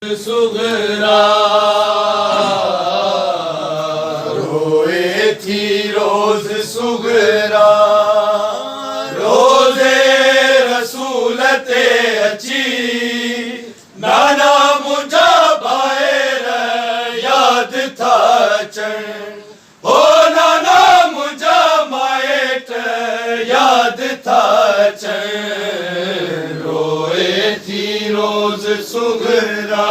सुगरा रोए थी रोज सुगरा रोजे रसूल ते अची नाना मुझा बाएर याद था अचण हो नाना मुझा माएट याद था अचण रोए थी रोज सुगरा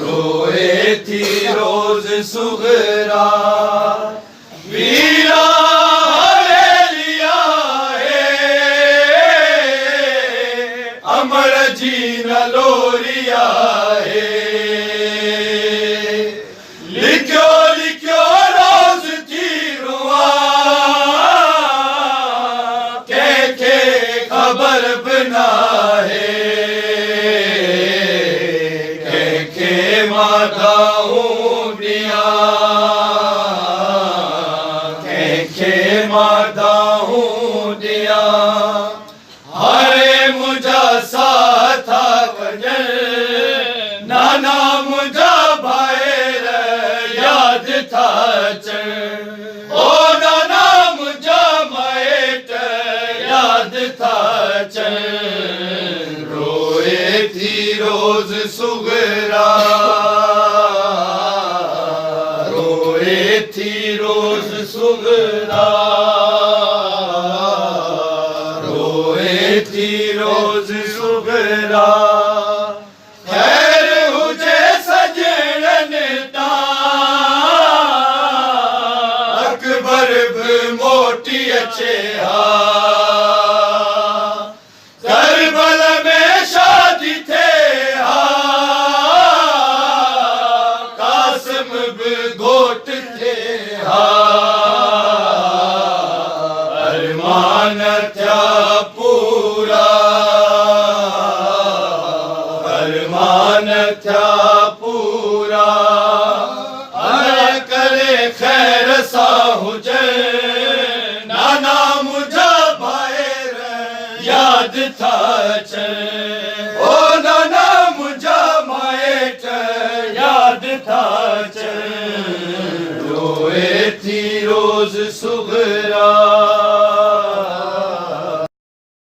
रोए थी रोज सुगरा वीरा हवेलिया है अमर जी न लोरिया है लिखो लिखो रोज थी रुआ के खबर बना है के माताऊं दिया के माताऊं दिया हरे मुझा साथा कजन नाना मुझा भाईर याद था चण ओ नाना मुझा माएट याद था चण रोए थी रोज सुगरा रोए थी रोज सुगरा रोए थी रोज सुगरा खैर हुजे सजणन तां अकबर भी मोटी अचे हा करबल में शादी थे हा कासिम भी घोट थे हा अरमान था पूरा अरमान था पूरा अरे करे खैर सा हुजे नाना मुझा भाईर याद था चण